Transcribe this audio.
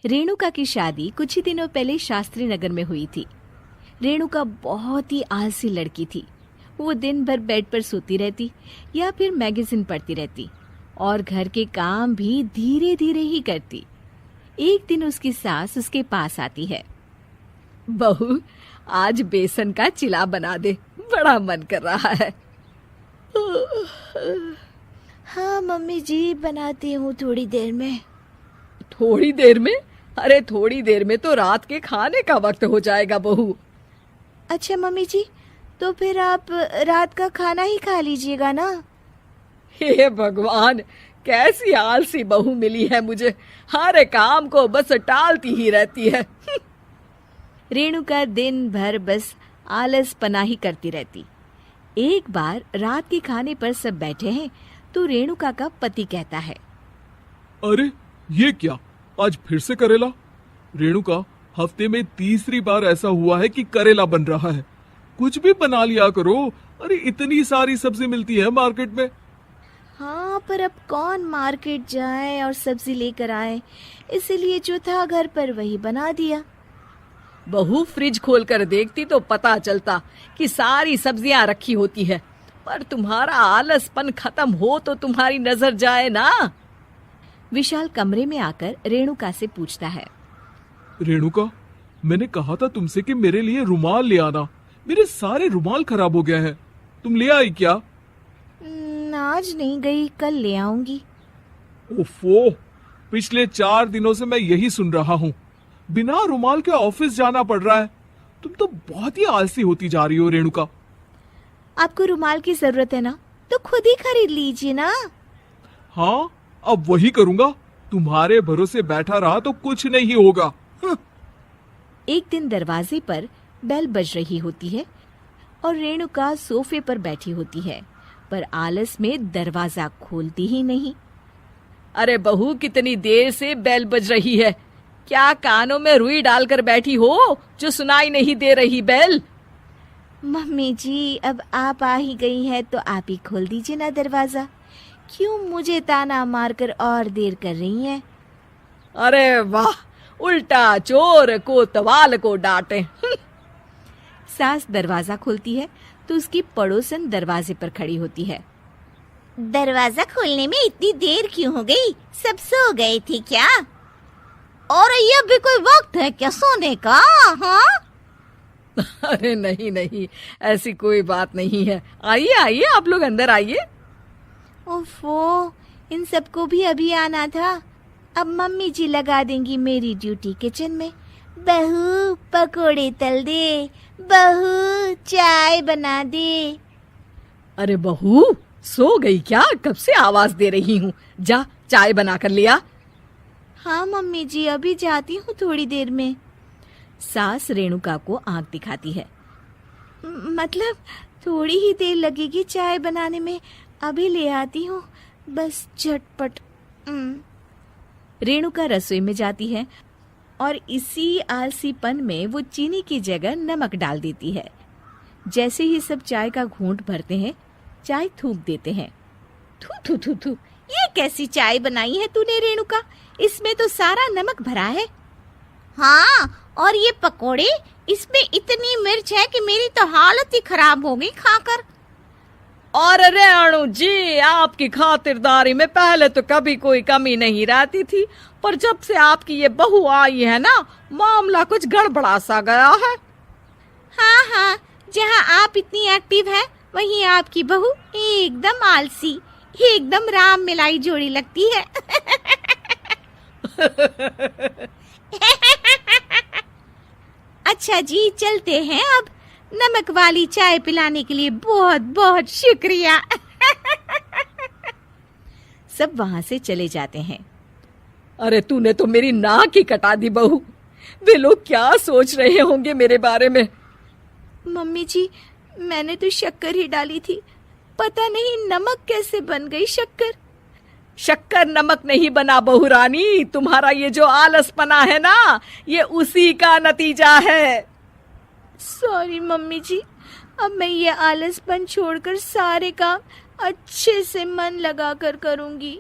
रेणुका की शादी कुछ ही दिनों पहले शास्त्री नगर में हुई थी। रेणुका बहुत ही आलसी लड़की थी। वो दिन भर बेड पर सोती रहती या फिर मैगजीन पढ़ती रहती और घर के काम भी धीरे धीरे ही करती। एक दिन उसकी सास उसके पास आती है। बहू, आज बेसन का चिला बना दे, बड़ा मन कर रहा है। हाँ मम्मी जी, बनाती हूँ थोड़ी देर में। थोड़ी देर में? अरे थोड़ी देर में तो रात के खाने का वक्त हो जाएगा बहू। अच्छा मम्मी जी, तो फिर आप रात का खाना ही खा लीजिएगा ना। हे भगवान, कैसी आलसी बहू मिली है मुझे, हर काम को बस टालती ही रहती है। रेणुका दिन भर बस आलस पना ही करती रहती। एक बार रात के खाने पर सब बैठे हैं तो रेणुका का पति कहता है, अरे ये क्या, आज फिर से करेला? रेणुका, हफ्ते में तीसरी बार ऐसा हुआ है कि करेला बन रहा है। कुछ भी बना लिया करो। अरे इतनी सारी सब्जी मिलती है मार्केट में। हाँ, पर अब कौन मार्केट जाए और सब्जी लेकर आए, इसीलिए जो था घर पर वही बना दिया। बहू, फ्रिज खोल कर देखती तो पता चलता कि सारी सब्जियां रखी होती है, पर तुम्हारा आलसपन खत्म हो तो तुम्हारी नजर जाए ना। विशाल कमरे में आकर रेणुका से पूछता है, रेणुका, मैंने कहा था तुमसे कि मेरे लिए रुमाल ले आना। मेरे सारे रुमाल खराब हो गए हैं। तुम ले आई क्या? आज नहीं गई, कल ले आऊंगी। ओफो, पिछले 4 दिनों से मैं यही सुन रहा हूँ। बिना रुमाल के ऑफिस जाना पड़ रहा है। तुम तो बहुत ही आलसी होती जा रही हो रेणुका। आपको रुमाल की जरूरत है ना, तो खुद ही खरीद लीजिए ना। हाँ, अब वही करूंगा। तुम्हारे भरोसे बैठा रहा तो कुछ नहीं होगा। एक दिन दरवाजे पर बेल बज रही होती है और रेणुका सोफे पर बैठी होती है, पर आलस में दरवाजा खोलती ही नहीं। अरे बहू, कितनी देर से बेल बज रही है? क्या कानों में रुई डालकर बैठी हो जो सुनाई नहीं दे रही बेल? मम्मी जी, अब आप आ ही गई हैं तो आप ही खोल दीजिए ना दरवाजा। क्यों मुझे ताना मारकर और देर कर रही हैं? अरे वाह, उल्टा चोर को तवाल को डांटे। सास दरवाजा खोलती है तो उसकी पड़ोसन दरवाजे पर खड़ी होती है। दरवाजा खोलने में इतनी देर क्यों हो गई? सब सो गए थे क्या? और ये भी कोई वक्त है क्या सोने का? हाँ? अरे नहीं नहीं, ऐसी कोई बात नहीं है। आइए आइए, आप लोग अंदर आइए। ओफो, इन सबको भी अभी आना था। अब मम्मी जी लगा देंगी मेरी ड्यूटी किचन में। बहू, पकोड़े तल दे। बहू, चाय बना दे। अरे बहू, सो गई क्या? कब से आवाज दे रही हूँ। जा, चाय बना कर लिया। हाँ मम्मी जी, अभी जाती हूँ थोड़ी देर में। सास रेणुका को आंख दिखाती है। मतलब थोड़ी ही देर लगेगी चाय बनाने में, अभी ले आती हूँ, बस झटपट। रेणुका रसोई में जाती है और इसी आलसीपन में वो चीनी की जगह नमक डाल देती है। जैसे ही सब चाय का घूंट भरते हैं, चाय थूक देते हैं। थू थू थू थू, ये कैसी चाय बनाई है तूने रेणुका? इसमें तो सारा नमक भरा है। हाँ, और ये पकोड़े, इसमें इतनी मिर्च है कि मेरी तो हालत ही खराब हो गई खाकर। और रेणु जी, आपकी खातिरदारी में पहले तो कभी कोई कमी नहीं रहती थी, पर जब से आपकी ये बहू आई है ना, मामला कुछ गड़बड़ा सा गया है। हाँ हाँ, जहाँ आप इतनी एक्टिव हैं, वहीं आपकी बहू एकदम आलसी, एकदम राम मिलाई जोड़ी लगती है। अच्छा जी, चलते हैं अब। नमक वाली चाय पिलाने के लिए बहुत बहुत शुक्रिया। सब वहां से चले जाते हैं। अरे तूने तो मेरी नाक ही कटा दी बहू। वे लोग क्या सोच रहे होंगे मेरे बारे में? मम्मी जी, मैंने तो शक्कर ही डाली थी, पता नहीं नमक कैसे बन गई शक्कर। शक्कर नमक नहीं बना बहू रानी, तुम्हारा ये जो आलसपना है ना, ये उसी का नतीजा है। सॉरी मम्मी जी, अब मैं ये आलसपन छोड़कर सारे काम अच्छे से मन लगाकर करूंगी।